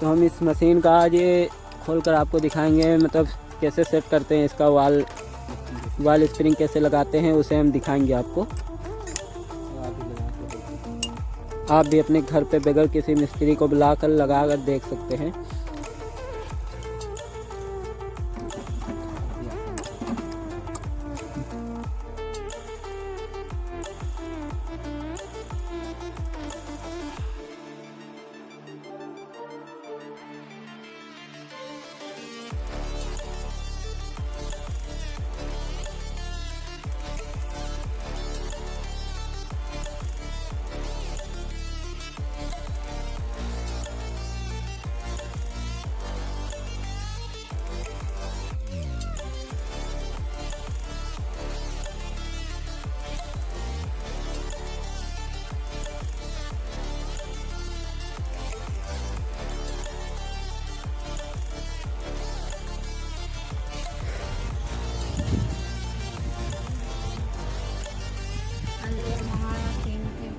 तो हम इस मशीन का आज ये खोलकर आपको दिखाएंगे, मतलब कैसे सेट करते हैं इसका वाल स्प्रिंग कैसे लगाते हैं उसे हम दिखाएंगे आपको। आप भी अपने घर पे बगैर किसी मिस्त्री को बुलाकर लगाकर देख सकते हैं।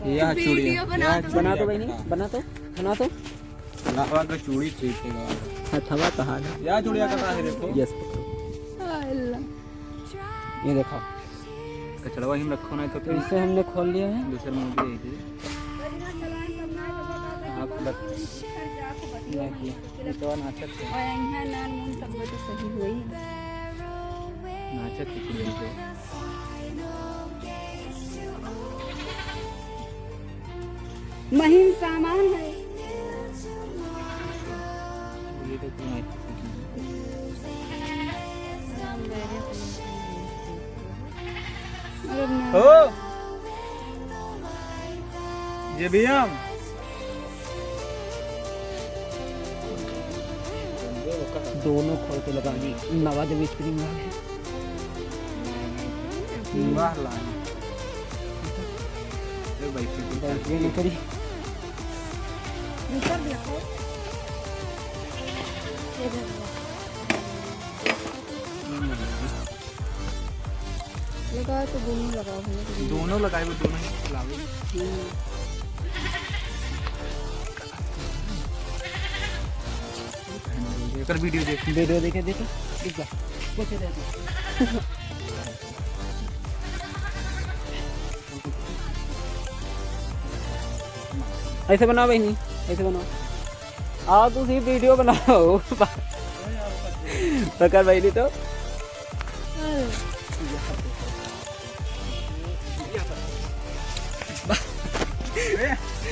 यह चूड़ियाँ बना दो भाई, नहीं बना तो लावा का चूड़ी चीतेगा हथवा कहाँ है? यह चूड़ियाँ कहाँ है देखो। यस ये देखो कचड़वा ही रखो ना तो इसे हमने खोल लिया है। दूसरे मुझे यही थी आप तो नाचक नाचक महीन सामान है ये तो क्यों है हो ये भी हम दोनों खोल के लगानी नवा जब स्प्रिंग लगे वाह लाइन ये भाई ये नहीं करी लगा तो दोनों लगाओ दोनों लगाए हुए दोनों ही चलावे एकर वीडियो देखे दिख जा बचे रहते ऐसे बनाओ भाई, नहीं ऐसे बनाओ। आओ तुसी वीडियो बनाओ पकड़ भाई नहीं तो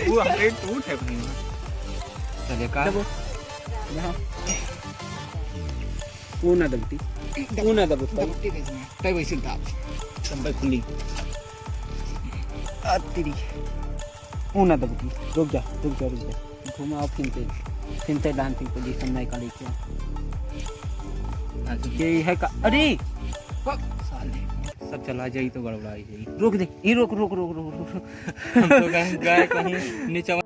वो हमारे टूट है अपनी चले का यहाँ ऊना दबती कई वैसे था संभल खुली तेरी ऊना दबती। रुक जा घूमा आप फिनते डांसिंग पोजीशन नहीं करी क्या ये है का। अरे साले सब चला जाई तो गड़बड़ाई जाई। रोक दे ये रोक हम तो गए कहीं नीचे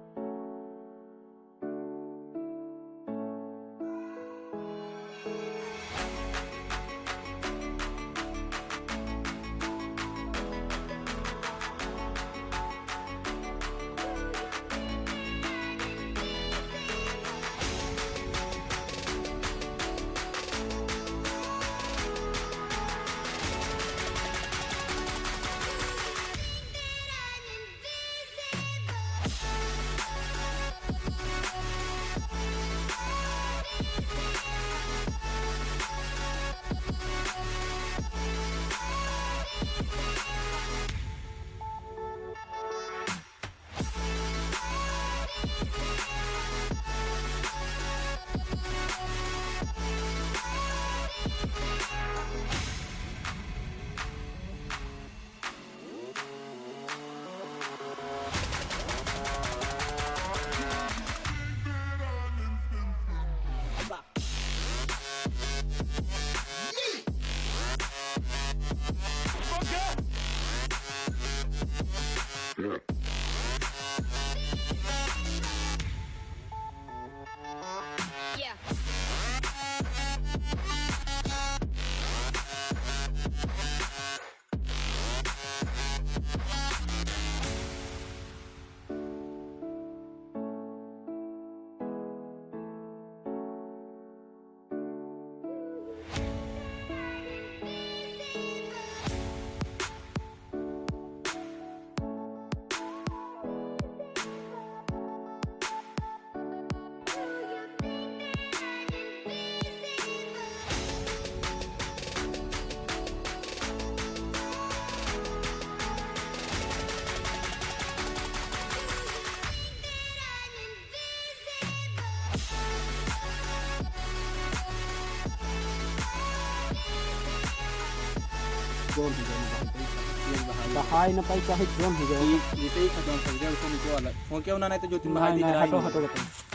जोन हो जाए बहाई न पाई चाहे जोन हो जाए ये तो ही खत्म कर दिया उसको नीचे वाला हो क्या उन्होंने तो जो तीन बहाई नहीं दिख रहा हटो है हटो बताइए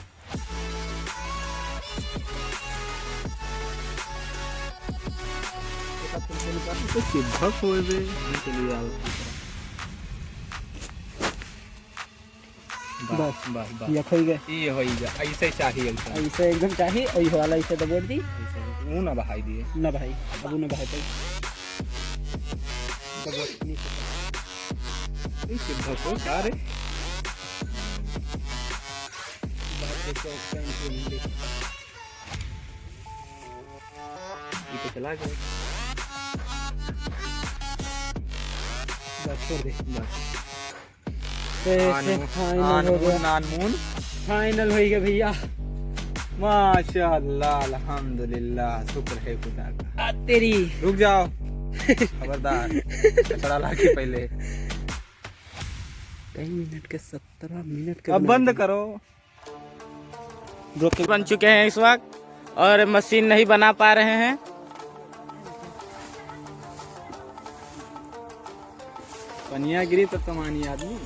तो चिपक हुए बे चलिए आओ बस बस बस ये खोई गए ये हो ही जा ऐसे चाहिए ऐसे एकदम चाहिए और ये वाला ऐसे दबोच दी मुँह ना बहाई दिए ना भाई अब ना भाई पाई चिपक हो सारे ये तो चला गया बस छोड़ दे बस फाइनल हो गया नानमून फाइनल हो गया भैया माशाअल्लाह अल्हम्दुलिल्लाह शुक्र है खुदा का तेरी रुक जाओ खबरदार कचरा ला के पहले कई मिनट के 17 मिनट के अब बंद करो बन चुके हैं इस वक्त और मशीन नहीं बना पा रहे हैं पनिया गिरी तब कमानी आदमी